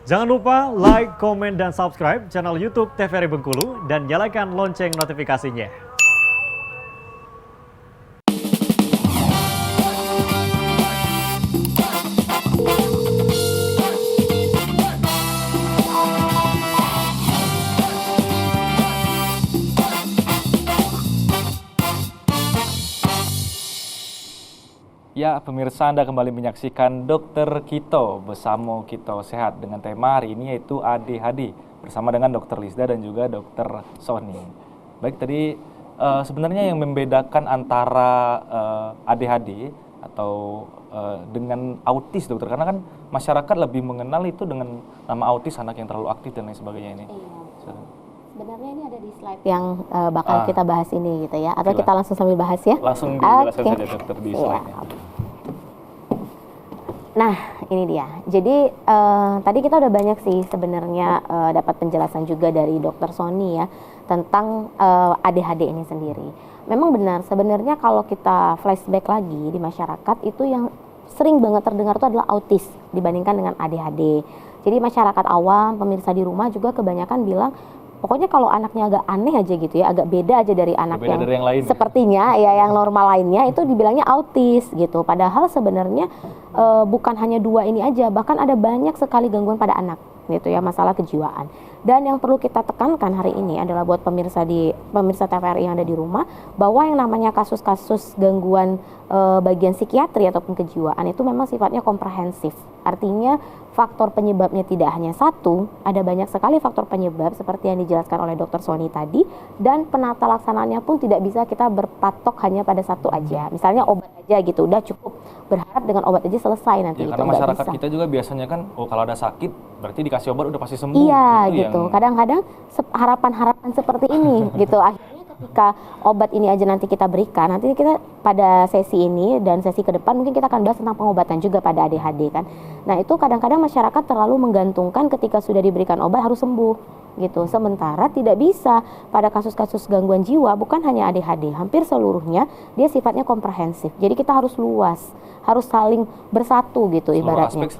Jangan lupa like, komen, dan subscribe channel YouTube TVRI Bengkulu dan nyalakan lonceng notifikasinya. Ya, pemirsa, Anda kembali menyaksikan Dokter Kito bersama Kito Sehat dengan tema hari ini yaitu ADHD bersama dengan Dokter Lisda dan juga Dokter Sony. Baik, tadi sebenarnya yang membedakan antara ADHD atau dengan autis, dokter, karena kan masyarakat lebih mengenal itu dengan nama autis, anak yang terlalu aktif dan lain sebagainya ini. Iya. Sebenarnya ini ada di slide yang bakal kita bahas ini gitu ya, atau kita langsung sambil bahas ya? Langsung dijelaskan saja dokter di slide-nya. Nah, ini dia. Jadi tadi kita udah banyak sih sebenarnya dapat penjelasan juga dari Dokter Sony ya tentang ADHD ini sendiri. Memang benar, sebenarnya kalau kita flashback lagi di masyarakat itu yang sering banget terdengar itu adalah autis dibandingkan dengan ADHD. Jadi masyarakat awam, pemirsa di rumah juga kebanyakan bilang pokoknya kalau anaknya agak aneh aja gitu ya, agak beda aja dari anak yang lain, sepertinya ya yang normal lainnya itu dibilangnya autis gitu. Padahal sebenarnya bukan hanya dua ini aja, bahkan ada banyak sekali gangguan pada anak gitu ya, masalah kejiwaan. Dan yang perlu kita tekankan hari ini adalah buat pemirsa TVRI yang ada di rumah, bahwa yang namanya kasus-kasus gangguan bagian psikiatri ataupun kejiwaan itu memang sifatnya komprehensif. Artinya faktor penyebabnya tidak hanya satu, ada banyak sekali faktor penyebab seperti yang dijelaskan oleh Dokter Sony tadi, dan penata laksanaannya pun tidak bisa kita berpatok hanya pada satu aja. Misalnya obat aja gitu, udah cukup berharap dengan obat aja selesai nanti. Ya, itu karena masyarakat kita juga biasanya kan, kalau ada sakit berarti dikasih obat udah pasti sembuh. Iya gitu. Kadang-kadang harapan-harapan seperti ini gitu. Akhirnya ketika obat ini aja nanti kita berikan, nanti kita pada sesi ini dan sesi ke depan mungkin kita akan bahas tentang pengobatan juga pada ADHD kan. Nah itu kadang-kadang masyarakat terlalu menggantungkan ketika sudah diberikan obat harus sembuh gitu. Sementara tidak bisa. Pada kasus-kasus gangguan jiwa bukan hanya ADHD, hampir seluruhnya dia sifatnya komprehensif. Jadi kita harus luas, harus saling bersatu gitu ibaratnya.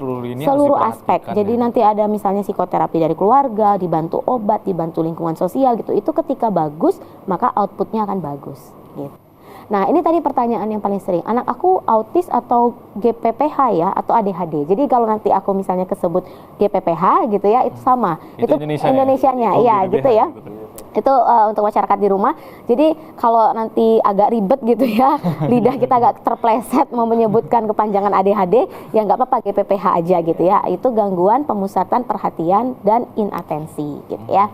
Seluruh aspek. Jadi nanti ada misalnya psikoterapi dari keluarga, dibantu obat, dibantu lingkungan sosial gitu. Itu ketika bagus, maka outputnya akan bagus gitu. Nah ini tadi pertanyaan yang paling sering, anak aku autis atau GPPH ya, atau ADHD. Jadi kalau nanti aku misalnya kesebut GPPH gitu ya, itu sama. Itu Indonesianya, iya gitu ya. Itu untuk masyarakat di rumah. Jadi kalau nanti agak ribet gitu ya, lidah kita agak terpleset mau menyebutkan kepanjangan ADHD, ya nggak apa-apa, GPPH aja gitu ya. Itu gangguan pemusatan perhatian dan inatensi gitu ya.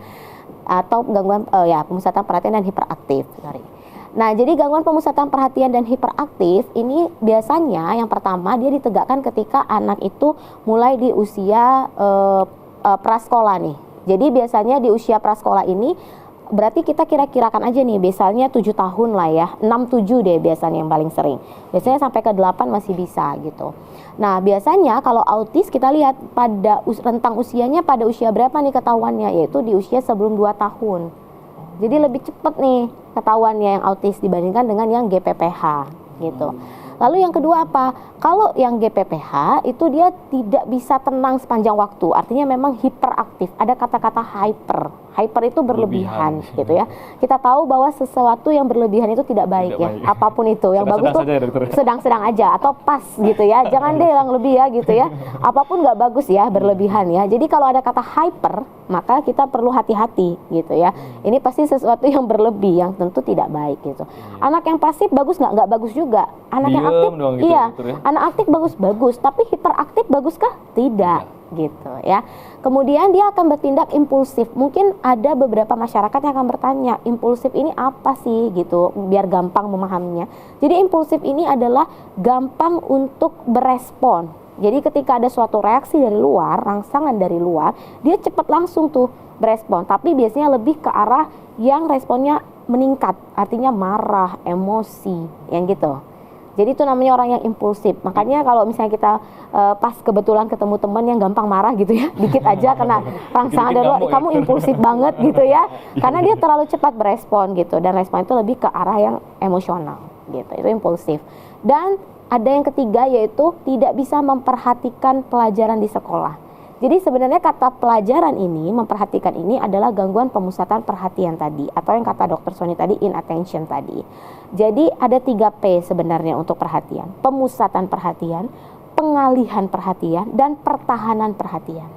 Atau gangguan pemusatan perhatian dan hiperaktif. Nah, jadi gangguan pemusatan perhatian dan hiperaktif ini biasanya yang pertama dia ditegakkan ketika anak itu mulai di usia prasekolah nih. Jadi biasanya di usia prasekolah ini berarti kita kira-kirakan aja nih, misalnya 7 tahun lah ya, 6-7 deh biasanya yang paling sering. Biasanya sampai ke 8 masih bisa gitu. Nah, biasanya kalau autis kita lihat pada rentang usianya pada usia berapa nih ketahuannya, yaitu di usia sebelum 2 tahun. Jadi lebih cepat nih ketahuannya yang autis dibandingkan dengan yang GPPH gitu. Lalu yang kedua apa? Kalau yang GPPH itu dia tidak bisa tenang sepanjang waktu. Artinya memang hiperaktif. Ada kata-kata hyper. Hyper itu berlebihan gitu ya. Kita tahu bahwa sesuatu yang berlebihan itu tidak baik ya. Apapun itu. Yang bagus tuh sedang-sedang aja atau pas gitu ya. Jangan deh yang lebih ya gitu ya. Apapun nggak bagus ya berlebihan ya. Jadi kalau ada kata hyper, maka kita perlu hati-hati gitu ya. Ini pasti sesuatu yang berlebih yang tentu tidak baik gitu. Anak yang pasif bagus nggak bagus juga. Anak yang aktif gitu, iya. Anak aktif bagus-bagus, tapi hiperaktif baguskah? Tidak. Gitu ya. Kemudian dia akan bertindak impulsif. Mungkin ada beberapa masyarakat yang akan bertanya, impulsif ini apa sih gitu, biar gampang memahaminya. Jadi impulsif ini adalah gampang untuk berespon. Jadi ketika ada suatu reaksi dari luar, rangsangan dari luar, dia cepat langsung tuh berespon. Tapi biasanya lebih ke arah yang responnya meningkat, artinya marah, emosi, yang gitu. Jadi itu namanya orang yang impulsif. Makanya kalau misalnya kita pas kebetulan ketemu teman yang gampang marah gitu ya, dikit aja kena rangsangan dari luar, kamu impulsif banget gitu ya. Karena dia terlalu cepat berespon gitu, dan respon itu lebih ke arah yang emosional gitu. Itu impulsif. Dan ada yang ketiga, yaitu tidak bisa memperhatikan pelajaran di sekolah. Jadi sebenarnya kata pelajaran ini, memperhatikan ini adalah gangguan pemusatan perhatian tadi, atau yang kata Dr. Sony tadi, inattention tadi. Jadi ada 3P sebenarnya untuk perhatian. Pemusatan perhatian, pengalihan perhatian, dan pertahanan perhatian.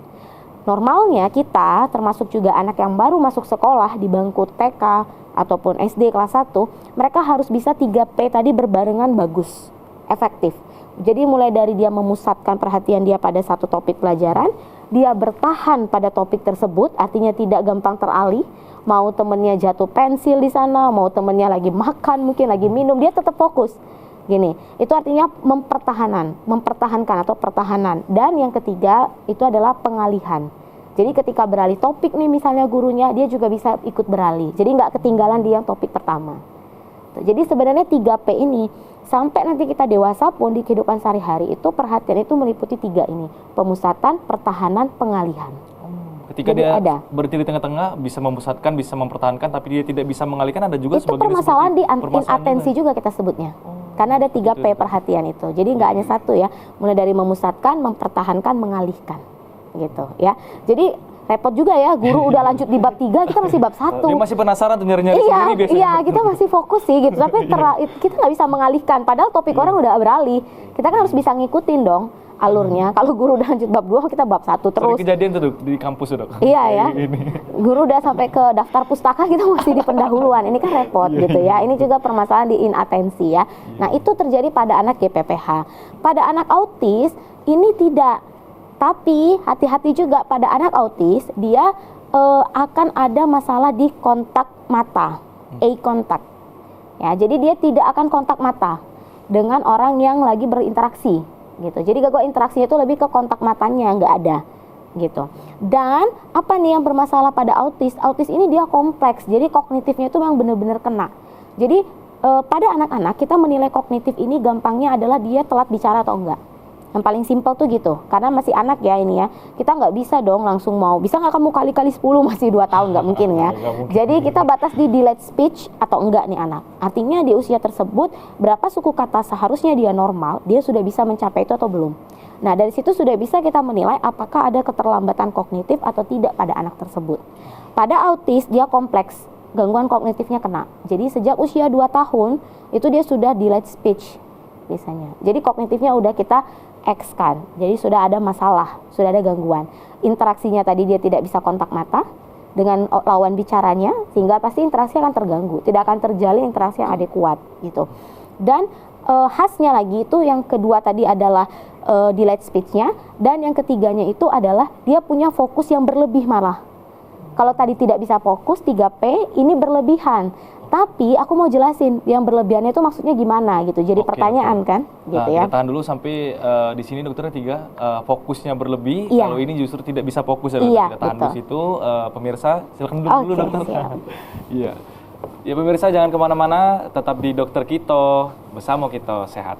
Normalnya kita, termasuk juga anak yang baru masuk sekolah di bangku TK ataupun SD kelas 1, mereka harus bisa 3P tadi berbarengan bagus, efektif. Jadi mulai dari dia memusatkan perhatian dia pada satu topik pelajaran, dia bertahan pada topik tersebut, artinya tidak gampang teralih. Mau temennya jatuh pensil di sana, mau temennya lagi makan, mungkin lagi minum, dia tetap fokus. Gini, itu artinya mempertahankan atau pertahanan. Dan yang ketiga itu adalah pengalihan. Jadi ketika beralih topik nih misalnya gurunya, dia juga bisa ikut beralih. Jadi nggak ketinggalan di yang topik pertama. Jadi sebenarnya 3P ini, sampai nanti kita dewasa pun di kehidupan sehari-hari itu perhatian itu meliputi 3 ini. Pemusatan, pertahanan, pengalihan. Ketika Jadi dia ada. berhenti di tengah-tengah, bisa memusatkan, bisa mempertahankan, tapi dia tidak bisa mengalihkan, ada juga Itu sebagian permasalahan di permasalahan atensi juga kita sebutnya. Karena ada 3P perhatian itu. Jadi nggak hanya satu ya, mulai dari memusatkan, mempertahankan, mengalihkan. Gitu ya. Jadi repot juga ya, guru udah lanjut di bab 3, kita masih bab 1. Dia masih penasaran tuh nyari-nyari sendiri biasanya. Iya, kita masih fokus sih gitu. Tapi kita nggak bisa mengalihkan. Padahal topik orang udah beralih. Kita kan harus bisa ngikutin dong alurnya. Kalau guru udah lanjut bab 2, kita bab 1 terus. Sering kejadian tuh di kampus tuh, Dok. Iya ya. Ini. Guru udah sampai ke daftar pustaka, kita masih di pendahuluan. Ini kan repot gitu ya. Ini juga permasalahan di inatensi ya. Nah, itu terjadi pada anak GPPH. Pada anak autis ini tidak. Tapi hati-hati juga pada anak autis, dia akan ada masalah di kontak mata, eye contact. Ya, jadi dia tidak akan kontak mata dengan orang yang lagi berinteraksi gitu. Jadi gangguan interaksinya itu lebih ke kontak matanya nggak ada gitu. Dan apa nih yang bermasalah pada autis? Autis ini dia kompleks, jadi kognitifnya itu memang benar-benar kena. Jadi pada anak-anak kita menilai kognitif ini gampangnya adalah dia telat bicara atau enggak. Yang paling simpel tuh gitu, karena masih anak ya ini ya, kita nggak bisa dong langsung mau, bisa nggak kamu kali-kali 10 masih 2 tahun, nggak mungkin ya. Jadi kita batas di delayed speech atau enggak nih anak. Artinya di usia tersebut, berapa suku kata seharusnya dia normal, dia sudah bisa mencapai itu atau belum. Nah dari situ sudah bisa kita menilai apakah ada keterlambatan kognitif atau tidak pada anak tersebut. Pada autis dia kompleks, gangguan kognitifnya kena. Jadi sejak usia 2 tahun, itu dia sudah delayed speech biasanya. Jadi kognitifnya udah kita X kan, jadi sudah ada masalah, sudah ada gangguan. Interaksinya tadi dia tidak bisa kontak mata dengan lawan bicaranya, sehingga pasti interaksi akan terganggu, tidak akan terjalin interaksi yang adekuat gitu. Dan khasnya lagi itu yang kedua tadi adalah delayed speech-nya, dan yang ketiganya itu adalah dia punya fokus yang berlebih malah. Kalau tadi tidak bisa fokus, 3P ini berlebihan. Tapi aku mau jelasin yang berlebihannya itu maksudnya gimana gitu. Jadi pertanyaan kan gitu ya. Kita tahan dulu sampai di sini dokternya 3 fokusnya berlebih. Iya. Kalau ini justru tidak bisa fokus ya, dokter. Iya, Kita tahan betul. dulu situ. Pemirsa silakan dulu dokter. Siap. Iya. Ya pemirsa jangan kemana-mana, tetap di Dokter Kito, bersama Kito Sehat.